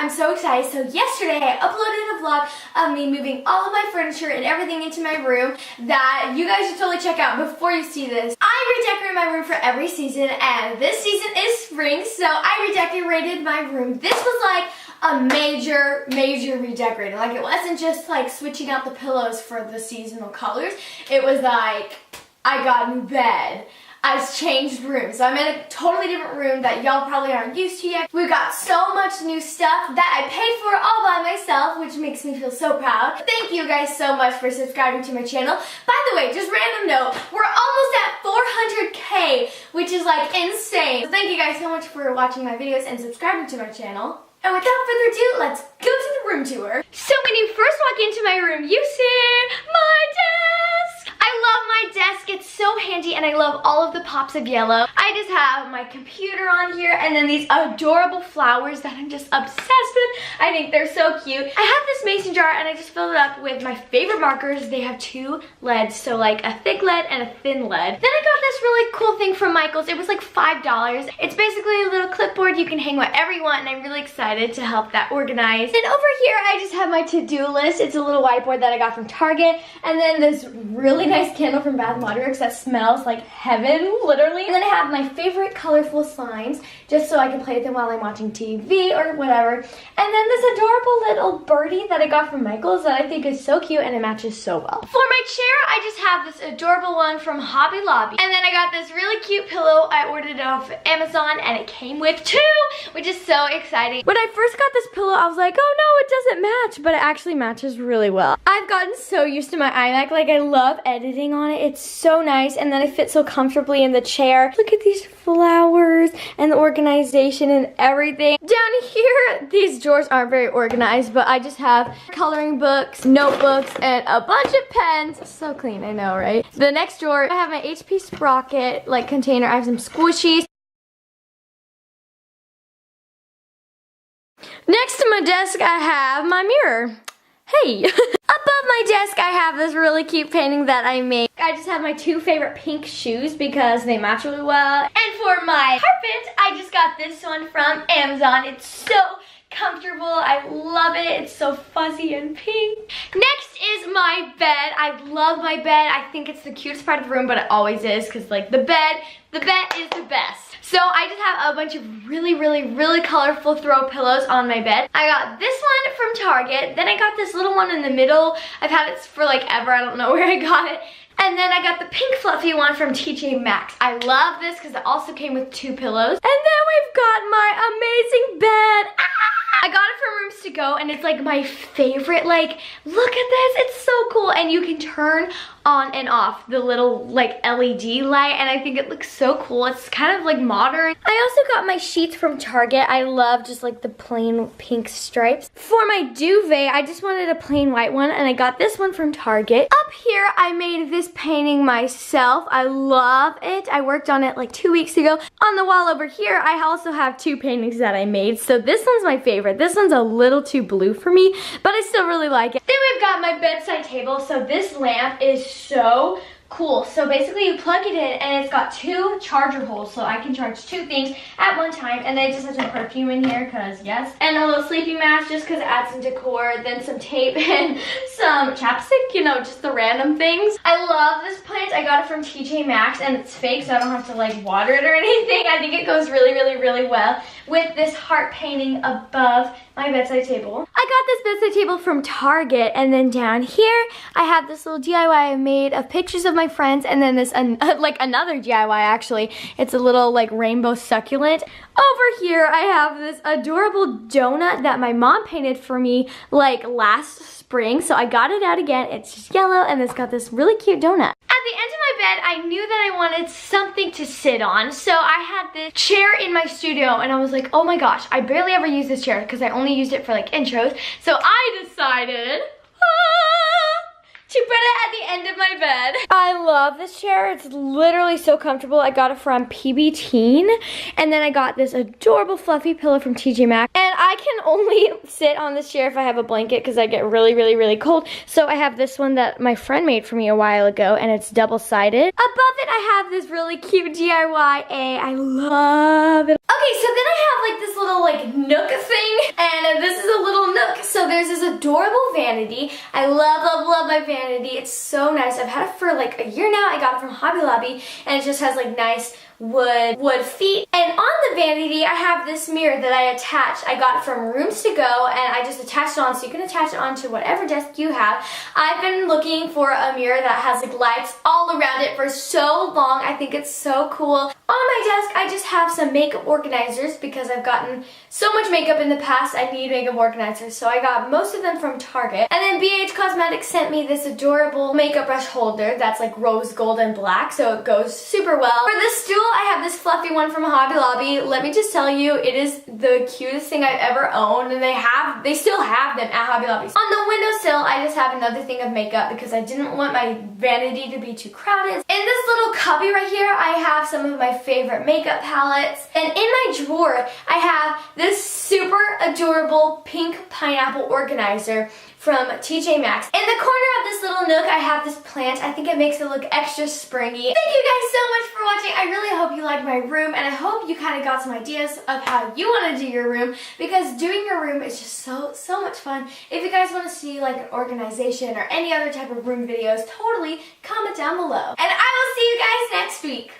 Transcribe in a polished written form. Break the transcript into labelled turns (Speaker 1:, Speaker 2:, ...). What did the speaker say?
Speaker 1: I'm so excited. So yesterday I uploaded a vlog of me moving all of my furniture and everything into my room that you guys should totally check out before you see this. I redecorate my room for every season, and this season is spring, so I redecorated my room. This was like a major redecorating. Like, it wasn't just like switching out the pillows for the seasonal colors. It was like, I got a new bed. I changed rooms. So I'm in a totally different room that y'all probably aren't used to yet. We've got so much new stuff that I paid for all by myself, which makes me feel so proud. Thank you guys so much for subscribing to my channel. By the way, just random note, we're almost at 400K, which is like insane. So thank you guys so much for watching my videos and subscribing to my channel. And without further ado, let's go to the room tour. So when you first walk into my room, you see my desk. I love my desk. It's so handy, and I love all of the pops of yellow. I just have my computer on here, and then these adorable flowers that I'm just obsessed with. I think they're so cute. I have this mason jar, and I just filled it up with my favorite markers. They have two leads, so like a thick lead and a thin lead. Then I got this really cool thing from Michaels. It was like $5. It's basically a little clipboard. You can hang whatever you want, and I'm really excited to help that organize. And over here, I just have my to-do list. It's a little whiteboard that I got from Target, and then this really nice candle from Bath & Body Works that smells like heaven, literally. And then I have my favorite colorful signs, just so I can play with them while I'm watching TV or whatever. And then this adorable little birdie that I got from Michaels that I think is so cute, and it matches so well. For my chair, I just have this adorable one from Hobby Lobby. And then I got this really cute pillow. I ordered it off Amazon, and it came with two, which is so exciting. When I first got this pillow, I was like, oh no, it doesn't match, but it actually matches really well. I've gotten so used to my iMac. Like, I love editing on it. It's so nice, and then I fit so comfortably in the chair. Look at these flowers and the organization and everything. Down here, these drawers aren't very organized, but I just have coloring books, notebooks, and a bunch of pens. So clean, I know, right? The next drawer, I have my HP Sprocket like container. I have some squishies. Next to my desk, I have my mirror. Hey! Above my desk, I have this really cute painting that I made. I just have my two favorite pink shoes because they match really well. And for my carpet, I just got this one from Amazon. It's so comfortable. I love it. It's so fuzzy and pink. Next is my bed. I love my bed. I think it's the cutest part of the room, but it always is, because like the bed is the best. So I just have a bunch of really colorful throw pillows on my bed. I got this one from Target. Then I got this little one in the middle. I've had it for like ever. I don't know where I got it. And then I got the pink fluffy one from TJ Maxx. I love this because it also came with two pillows. And then we've got my amazing bed. I got it from Rooms to Go, and it's like my favorite. Like, look at this, it's so cool. And you can turn on and off the little like LED light, and I think it looks so cool. It's kind of like modern. I also got my sheets from Target. I love just like the plain pink stripes. For my duvet, I just wanted a plain white one, and I got this one from Target. Up here, I made this painting myself. I love it. I worked on it like 2 weeks ago. On the wall over here, I also have two paintings that I made. So this one's my favorite. This one's a little too blue for me, but I still really like it. Then we've got my bedside table. So this lamp is so cool. So basically you plug it in, and it's got two charger holes, so I can charge two things at one time. And then it just has some perfume in here, because yes, and a little sleeping mask just because it adds some decor, then some tape and some chapstick, you know, just the random things. I love this plant. I got it from TJ Maxx, and it's fake, so I don't have to like water it or anything. I think it goes really well with this heart painting above my bedside table. I got this bedside table from Target, and then down here I have this little DIY I made of pictures of my friends, and then this like another DIY actually. It's a little like rainbow succulent. Over here I have this adorable donut that my mom painted for me like last spring, so I got it out again. It's just yellow, and it's got this really cute donut. At the end of my bed, I knew that I wanted something to sit on, so I had this chair in my studio, and I was like, oh my gosh, I barely ever use this chair because I only used it for like intros, so I decided to put it at the end of my bed. I love this chair. It's literally so comfortable. I got it from PB Teen, and then I got this adorable fluffy pillow from TJ Maxx, and I can only sit on this chair if I have a blanket because I get really cold. So I have this one that my friend made for me a while ago, and it's double-sided. Above it, I have this really cute DIY. I love it. Okay, so then I have like this little like nook thing, and this is a little nook. So there's this adorable vanity. I love, love, love my vanity. It's so nice. I've had it for like a year now. I got it from Hobby Lobby, and it just has like nice wood feet. And on the vanity, I have this mirror that I attached. I got it from Rooms To Go, and I just attached it on, so you can attach it onto whatever desk you have. I've been looking for a mirror that has like lights all around it for so long. I think it's so cool. On my desk, I just have some makeup organizers because I've gotten so much makeup in the past. I need makeup organizers, so I got most of them from Target. And then BH Cosmetics sent me this adorable makeup brush holder that's like rose gold and black, so it goes super well. For this stool, I have this fluffy one from Hobby Lobby. Let me just tell you, it is the cutest thing I've ever owned, and they still have them at Hobby Lobby. On the windowsill, I just have another thing of makeup because I didn't want my vanity to be too crowded. In this little cubby right here, I have some of my favorite makeup palettes, and in my drawer, I have this super adorable pink pineapple organizer from TJ Maxx. In the corner of this little nook, I have this plant. I think it makes it look extra springy. Thank you guys so much for watching. I really hope you liked my room, and I hope you kind of got some ideas of how you want to do your room, because doing your room is just so much fun. If you guys want to see like an organization or any other type of room videos, totally comment down below. And I will see you guys next week.